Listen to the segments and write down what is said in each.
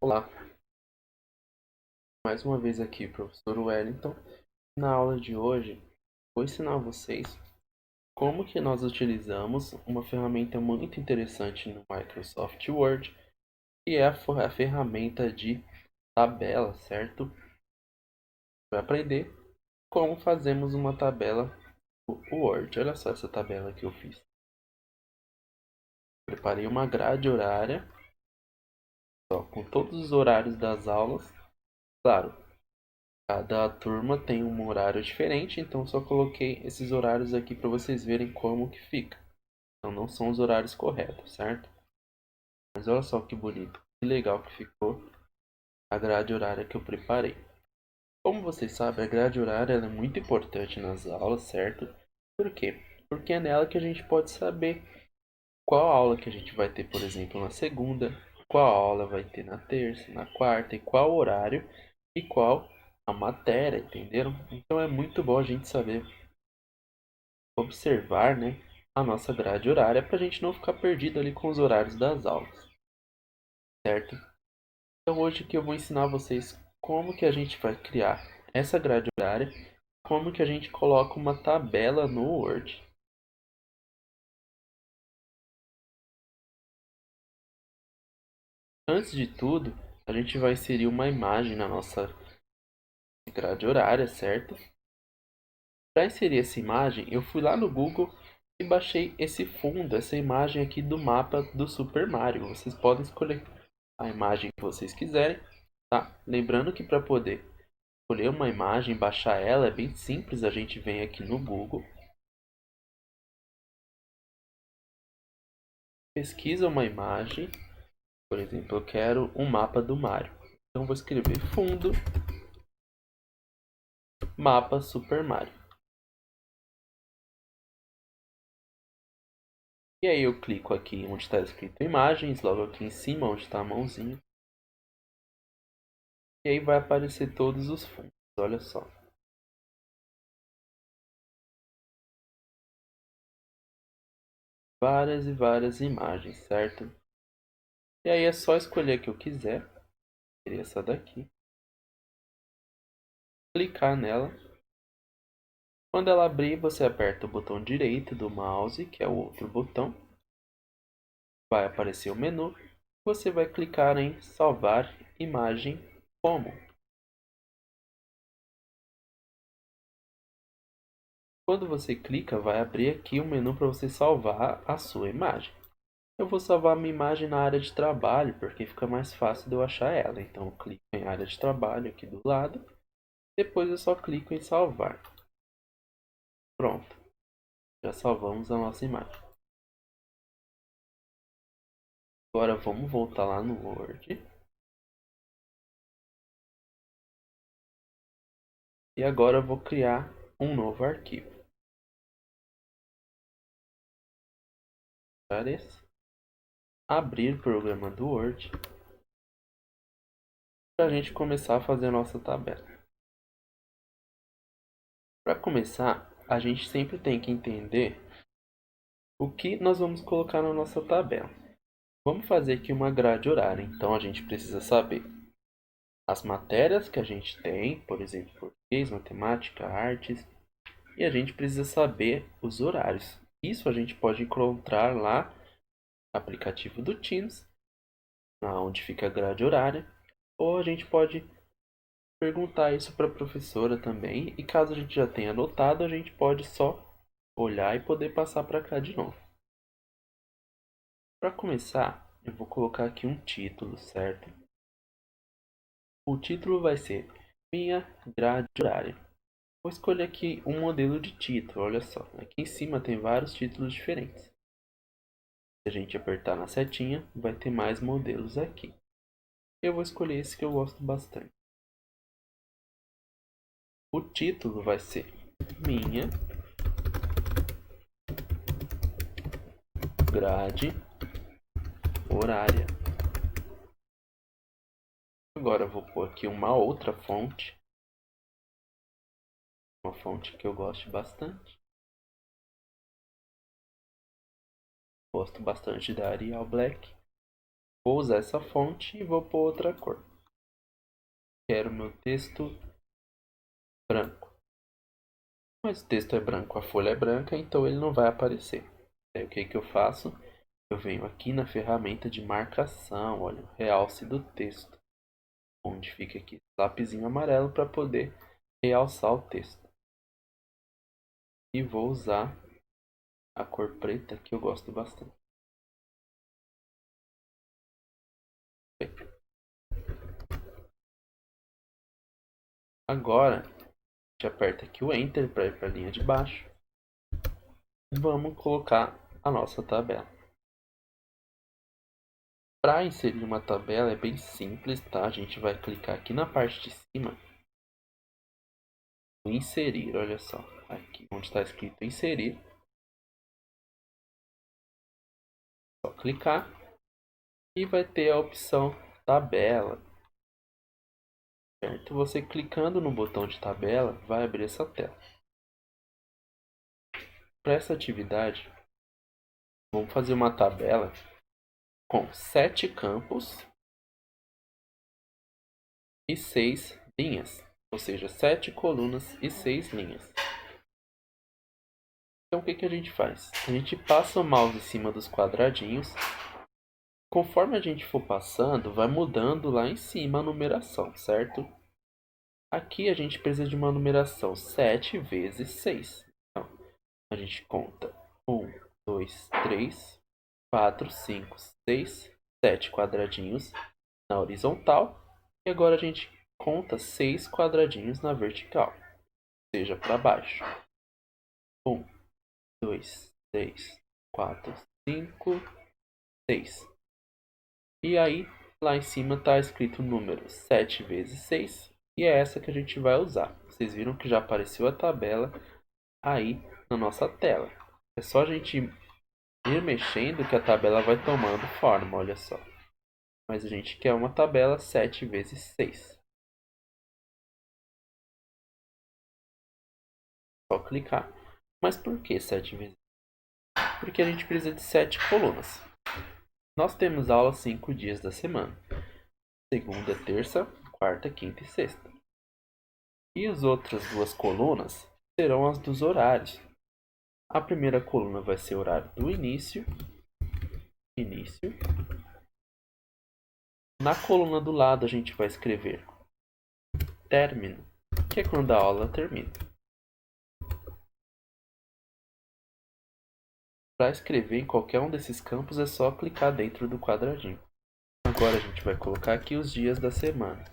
Olá, mais uma vez aqui, professor Wellington. Na aula de hoje, vou ensinar vocês como que nós utilizamos uma ferramenta muito interessante no Microsoft Word, que é a ferramenta de tabela, certo? Vai aprender como fazemos uma tabela no Word. Olha só essa tabela que eu fiz. Preparei uma grade horária, só, com todos os horários das aulas. Claro, cada turma tem um horário diferente, então só coloquei esses horários aqui para vocês verem como que fica. Então não são os horários corretos, certo? Mas olha só que bonito, que legal que ficou a grade horária que eu preparei. Como vocês sabem, a grade horária é muito importante nas aulas, certo? Por quê? Porque é nela que a gente pode saber qual aula que a gente vai ter, por exemplo, na segunda, qual aula vai ter na terça, na quarta, e qual horário e qual a matéria, entenderam? Então é muito bom a gente saber observar, né, a nossa grade horária para a gente não ficar perdido ali com os horários das aulas, certo? Então hoje que eu vou ensinar vocês como que a gente vai criar essa grade horária, como que a gente coloca uma tabela no Word. Antes de tudo, a gente vai inserir uma imagem na nossa grade horária, certo? Para inserir essa imagem, eu fui lá no Google e baixei esse fundo, essa imagem aqui do mapa do Super Mario. Vocês podem escolher a imagem que vocês quiserem, tá? Lembrando que para poder escolher uma imagem, baixar ela, é bem simples. A gente vem aqui no Google, pesquisa uma imagem, por exemplo, eu quero um mapa do Mario. Então vou escrever fundo, mapa Super Mario. E aí eu clico aqui onde está escrito imagens, logo aqui em cima onde está a mãozinha. E aí vai aparecer todos os fundos, olha só. Várias e várias imagens, certo? E aí é só escolher a que eu quiser. Seria essa daqui. Clicar nela. Quando ela abrir, você aperta o botão direito do mouse, que é o outro botão. Vai aparecer o menu. Você vai clicar em salvar imagem como. Quando você clica, vai abrir aqui o menu para você salvar a sua imagem. Eu vou salvar minha imagem na área de trabalho, porque fica mais fácil de eu achar ela. Então, eu clico em área de trabalho aqui do lado. Depois eu só clico em salvar. Pronto, já salvamos a nossa imagem. Agora vamos voltar lá no Word. E agora eu vou criar um novo arquivo. Abrir o programa do Word para a gente começar a fazer a nossa tabela. Para começar, a gente sempre tem que entender o que nós vamos colocar na nossa tabela. Vamos fazer aqui uma grade horária, então a gente precisa saber as matérias que a gente tem, por exemplo, português, matemática, artes, e a gente precisa saber os horários. Isso a gente pode encontrar lá no aplicativo do Teams, onde fica a grade horária, ou a gente pode perguntar isso para a professora também, e caso a gente já tenha anotado, a gente pode só olhar e poder passar para cá de novo. Para começar, eu vou colocar aqui um título, certo? O título vai ser Minha Grade Horária. Vou escolher aqui um modelo de título, olha só. Aqui em cima tem vários títulos diferentes. Se a gente apertar na setinha, vai ter mais modelos aqui. Eu vou escolher esse que eu gosto bastante. O título vai ser Minha Grade Horária. Agora eu vou pôr aqui uma outra fonte. Uma fonte que eu gosto bastante. Gosto bastante da Arial Black. Vou usar essa fonte e vou pôr outra cor. Quero meu texto branco. Mas o texto é branco, a folha é branca, então ele não vai aparecer. Aí o que que eu faço? Eu venho aqui na ferramenta de marcação, olha, o realce do texto. Onde fica aqui esse lapisinho amarelo para poder realçar o texto. E vou usar a cor preta, que eu gosto bastante. Agora, a gente aperta aqui o Enter para ir para a linha de baixo. Vamos colocar a nossa tabela. Para inserir uma tabela é bem simples, tá? A gente vai clicar aqui na parte de cima, inserir, olha só, aqui onde está escrito inserir. Só clicar e vai ter a opção tabela. Certo? Você clicando no botão de tabela vai abrir essa tela. Para essa atividade, vamos fazer uma tabela com 7 campos e 6 linhas, ou seja, 7 colunas e 6 linhas. Então o que que a gente faz? A gente passa o mouse em cima dos quadradinhos. Conforme a gente for passando, vai mudando lá em cima a numeração, certo? Aqui a gente precisa de uma numeração 7 vezes 6. Então, a gente conta 1, 2, 3, 4, 5, 6, 7 quadradinhos na horizontal. E agora a gente conta 6 quadradinhos na vertical, seja para baixo. 1, 2, 3, 4, 5, 6. E aí, lá em cima está escrito o número 7 vezes 6. E é essa que a gente vai usar. Vocês viram que já apareceu a tabela aí na nossa tela. É só a gente ir mexendo que a tabela vai tomando forma, olha só. Mas a gente quer uma tabela 7 vezes 6. Só clicar. Mas por que 7 vezes? Porque a gente precisa de 7 colunas. Nós temos aula 5 dias da semana. Segunda, terça, quarta, quinta e sexta. E as outras duas colunas serão as dos horários. A primeira coluna vai ser o horário do início. Na coluna do lado a gente vai escrever término, que é quando a aula termina. Para escrever em qualquer um desses campos é só clicar dentro do quadradinho. Agora a gente vai colocar aqui os dias da semana.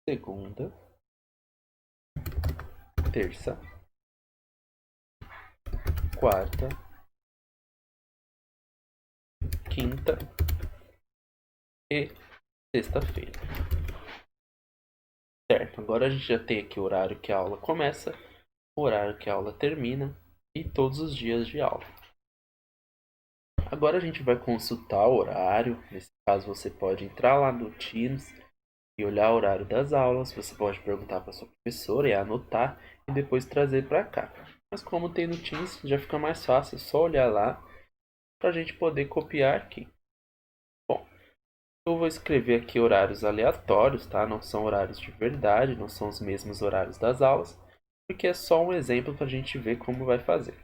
Segunda, terça, quarta, quinta e sexta-feira. Certo, agora a gente já tem aqui o horário que a aula começa, o horário que a aula termina e todos os dias de aula. Agora a gente vai consultar o horário. Nesse caso você pode entrar lá no Teams e olhar o horário das aulas. Você pode perguntar para sua professora e anotar e depois trazer para cá. Mas como tem no Teams, já fica mais fácil, é só olhar lá para a gente poder copiar aqui. Bom, eu vou escrever aqui horários aleatórios, tá? Não são horários de verdade, não são os mesmos horários das aulas, porque é só um exemplo para a gente ver como vai fazer.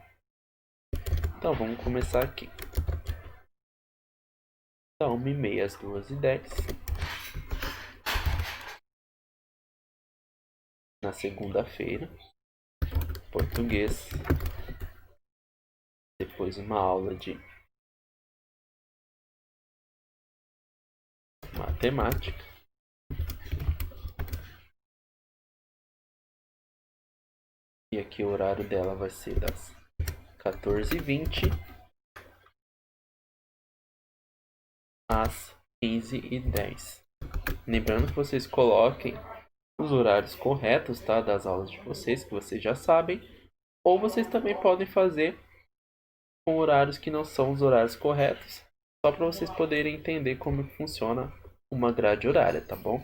Então vamos começar aqui. Da 1h30 às 2h10. Na segunda-feira, português. Depois uma aula de matemática. E aqui o horário dela vai ser das 14h20 às 15h10. Lembrando que vocês coloquem os horários corretos, tá, das aulas de vocês, que vocês já sabem. Ou vocês também podem fazer com horários que não são os horários corretos, só para vocês poderem entender como funciona uma grade horária, tá bom?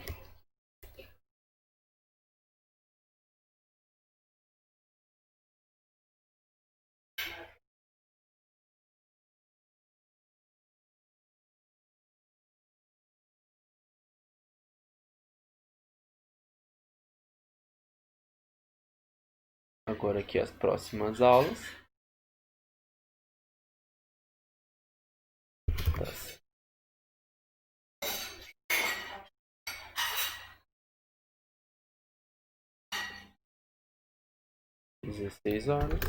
Agora aqui as próximas aulas. Das 16 horas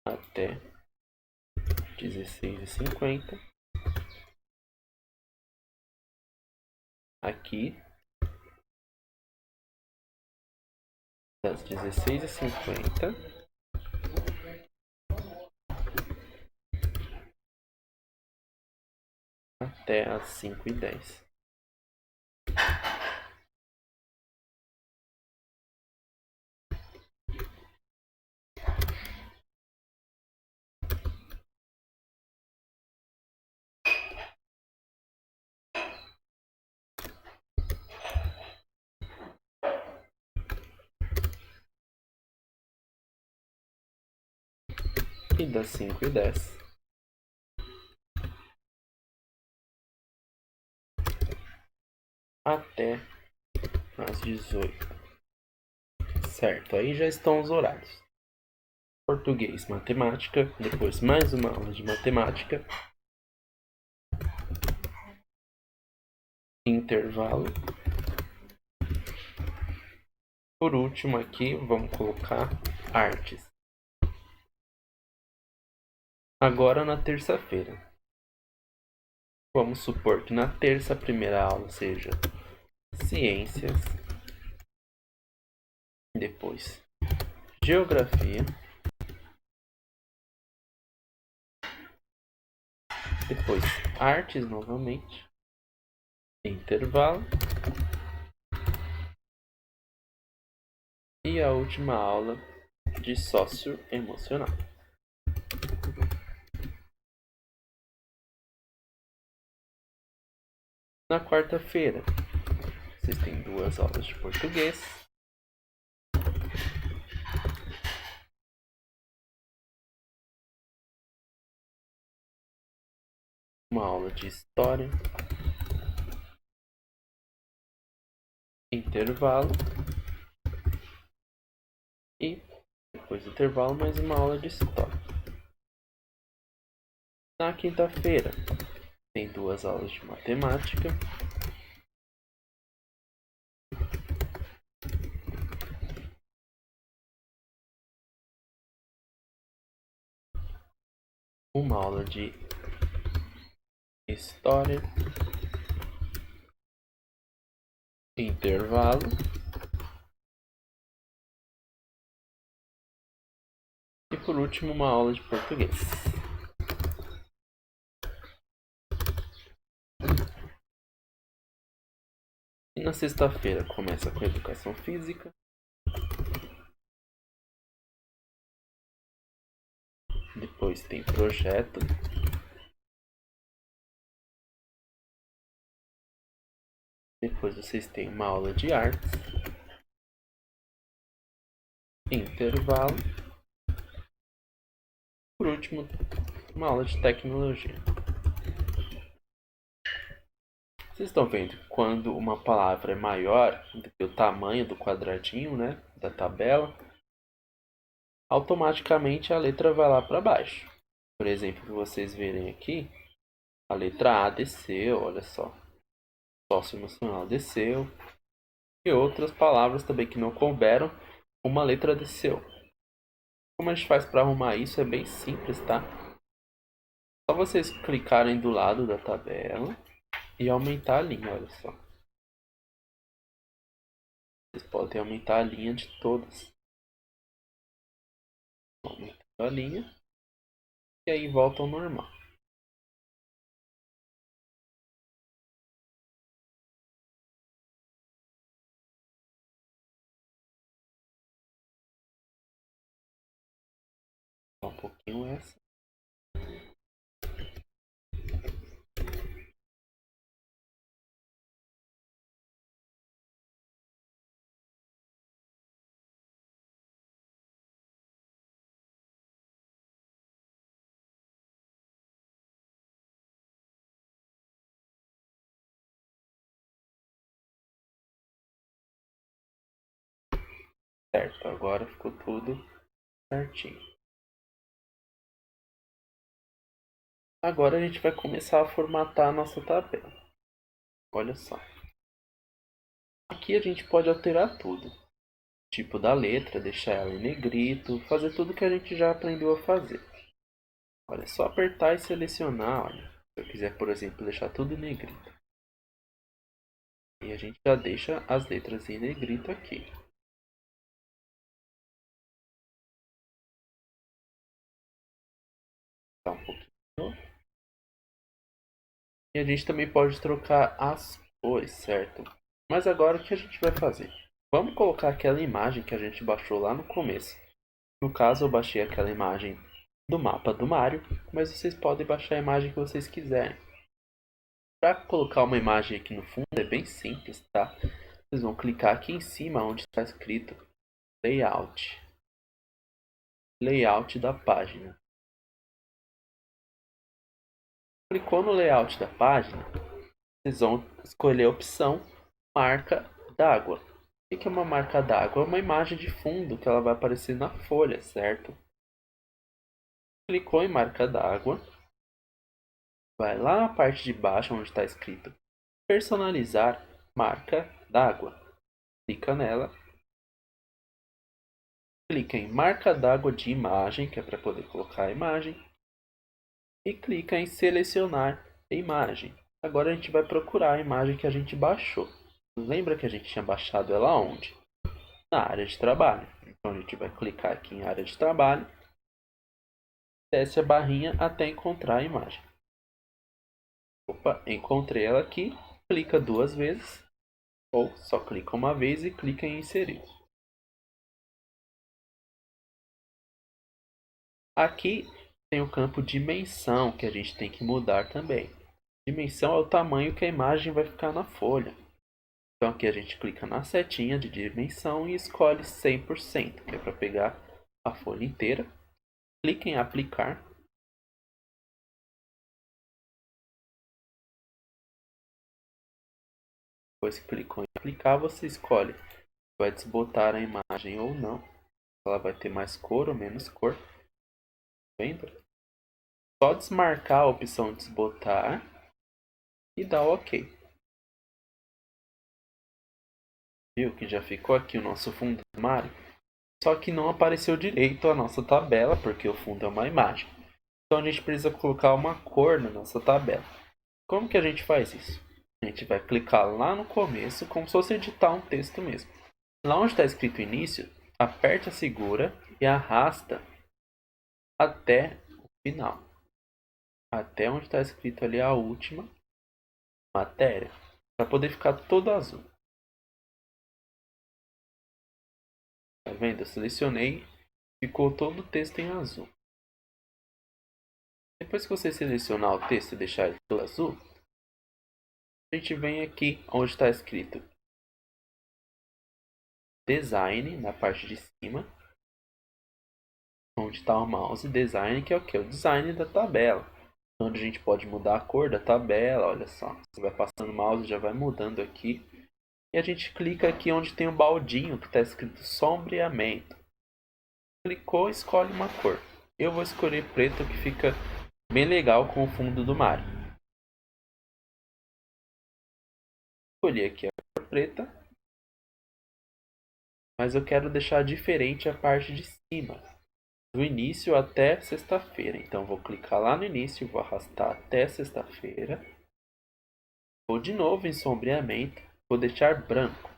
até 16h50. Aqui, das 16h50 até as 5h10. E das 5h10 até às 18. Certo, aí já estão os horários. Português, matemática, depois mais uma aula de matemática, intervalo. Por último aqui, vamos colocar artes. Agora na terça-feira. Vamos supor que na terça a primeira aula seja ciências, depois geografia, depois artes novamente, intervalo e a última aula de socioemocional. Na quarta-feira, vocês têm 2 aulas de português, uma aula de história, intervalo e depois do intervalo mais uma aula de história. Na quinta-feira, tem 2 aulas de matemática, uma aula de história, intervalo e por último uma aula de português. E na sexta-feira começa com educação física, depois tem projeto, depois vocês têm uma aula de artes, intervalo, por último uma aula de tecnologia. Vocês estão vendo que quando uma palavra é maior do que o tamanho do quadradinho, né, da tabela, automaticamente a letra vai lá para baixo. Por exemplo, que vocês verem aqui, a letra A desceu, olha só. Socioemocional desceu. E outras palavras também que não couberam, uma letra desceu. Como a gente faz para arrumar isso é bem simples, tá? Só vocês clicarem do lado da tabela e aumentar a linha, olha só. Vocês podem aumentar a linha de todas. Aumentando a linha e aí volta ao normal. Só um pouquinho essa. Certo, agora ficou tudo certinho. Agora a gente vai começar a formatar a nossa tabela. Olha só. Aqui a gente pode alterar tudo. Tipo da letra, deixar ela em negrito, fazer tudo que a gente já aprendeu a fazer. Olha, é só apertar e selecionar, olha. Se eu quiser, por exemplo, deixar tudo em negrito. E a gente já deixa as letras em negrito aqui. Tá um pouquinho. E a gente também pode trocar as cores, certo? Mas agora o que a gente vai fazer? Vamos colocar aquela imagem que a gente baixou lá no começo. No caso, eu baixei aquela imagem do mapa do Mario, mas vocês podem baixar a imagem que vocês quiserem. Para colocar uma imagem aqui no fundo é bem simples, tá? Vocês vão clicar aqui em cima onde está escrito Layout. Layout da página. Clicou no layout da página, vocês vão escolher a opção Marca d'água. O que é uma marca d'água? É uma imagem de fundo que ela vai aparecer na folha, certo? Clicou em marca d'água, vai lá na parte de baixo onde está escrito Personalizar marca d'água. Clica nela. Clica em marca d'água de imagem, que é para poder colocar a imagem. E clica em selecionar a imagem. Agora a gente vai procurar a imagem que a gente baixou. Lembra que a gente tinha baixado ela onde? Na área de trabalho. Então a gente vai clicar aqui em área de trabalho. Desce a barrinha até encontrar a imagem. Opa, encontrei ela aqui. Clica duas vezes. Ou só clica uma vez e clica em inserir. Aqui tem o campo dimensão que a gente tem que mudar também. Dimensão é o tamanho que a imagem vai ficar na folha. Então aqui a gente clica na setinha de dimensão e escolhe 100%, que é para pegar a folha inteira. Clica em aplicar. Depois que clicou em aplicar, você escolhe se vai desbotar a imagem ou não. Ela vai ter mais cor ou menos cor. Vendo? Só desmarcar a opção desbotar e dar OK. Viu que já ficou aqui o nosso fundo do Mario? Só que não apareceu direito a nossa tabela, porque o fundo é uma imagem. Então a gente precisa colocar uma cor na nossa tabela. Como que a gente faz isso? A gente vai clicar lá no começo, como se fosse editar um texto mesmo. Lá onde está escrito início, aperta, segura e arrasta até o final. Até onde está escrito ali a última matéria. Para poder ficar todo azul. Tá vendo? Eu selecionei, ficou todo o texto em azul. Depois que você selecionar o texto e deixar ele todo azul, a gente vem aqui onde está escrito Design, na parte de cima. Onde está o mouse design, que é o que? O design da tabela. Onde a gente pode mudar a cor da tabela, olha só. Você vai passando o mouse, já vai mudando aqui. E a gente clica aqui onde tem o baldinho que está escrito sombreamento. Clicou, escolhe uma cor. Eu vou escolher preto, que fica bem legal com o fundo do mar. Escolhi aqui a cor preta. Mas eu quero deixar diferente a parte de cima. Do início até sexta-feira. Então vou clicar lá no início, vou arrastar até sexta-feira. Vou de novo em sombreamento, vou deixar branco.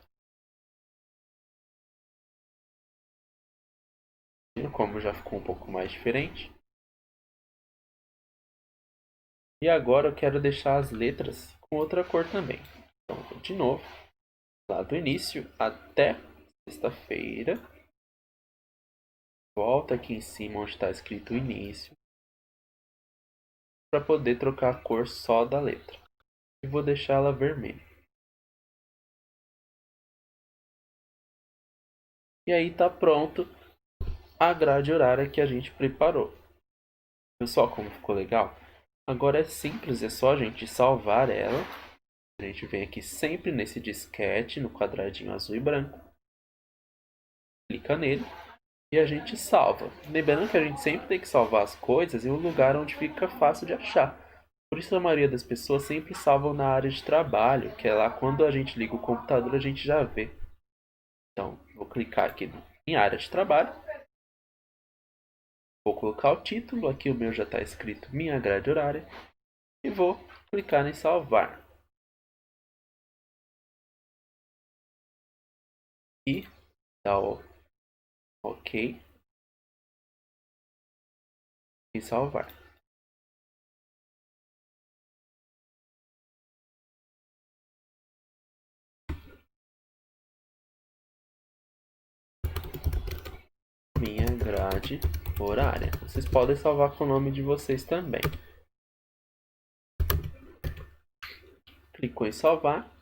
Viram como já ficou um pouco mais diferente? E agora eu quero deixar as letras com outra cor também. Então vou de novo, lá do início até sexta-feira. Volta aqui em cima onde está escrito início, para poder trocar a cor só da letra. E vou deixar ela vermelha. E aí está pronto a grade horária que a gente preparou. Viu só como ficou legal? Agora é simples, é só a gente salvar ela. A gente vem aqui sempre nesse disquete, no quadradinho azul e branco. clica nele e a gente salva. Lembrando que a gente sempre tem que salvar as coisas em um lugar onde fica fácil de achar. Por isso a maioria das pessoas sempre salvam na área de trabalho, que é lá quando a gente liga o computador a gente já vê. Então, vou clicar aqui em área de trabalho. Vou colocar o título, aqui o meu já está escrito minha grade horária. E vou clicar em salvar. E dá o OK e salvar. Minha grade horária. Vocês podem salvar com o nome de vocês também. Clicou em salvar,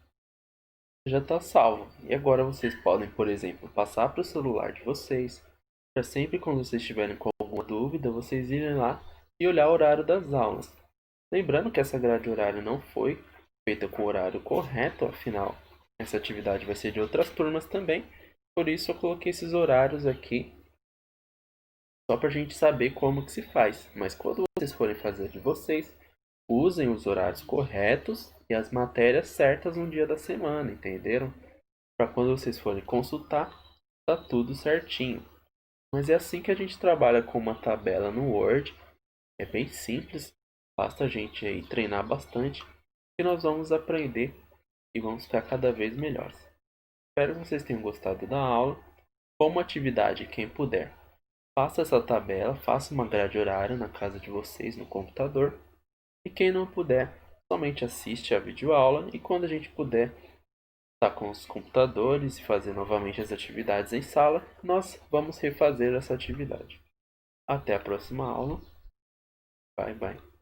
já está salvo. E agora vocês podem, por exemplo, passar para o celular de vocês, para sempre quando vocês estiverem com alguma dúvida, vocês irem lá e olhar o horário das aulas. Lembrando que essa grade horária não foi feita com o horário correto, afinal, essa atividade vai ser de outras turmas também. Por isso eu coloquei esses horários aqui, só para a gente saber como que se faz. Mas quando vocês forem fazer de vocês, usem os horários corretos e as matérias certas no dia da semana, entenderam? Para quando vocês forem consultar, tá tudo certinho. Mas é assim que a gente trabalha com uma tabela no Word. É bem simples, basta a gente aí treinar bastante e nós vamos aprender e vamos ficar cada vez melhores. Espero que vocês tenham gostado da aula. Como atividade, quem puder, faça essa tabela, faça uma grade horária na casa de vocês no computador. E quem não puder, somente assiste a videoaula e quando a gente puder estar com os computadores e fazer novamente as atividades em sala, nós vamos refazer essa atividade. Até a próxima aula. Bye bye.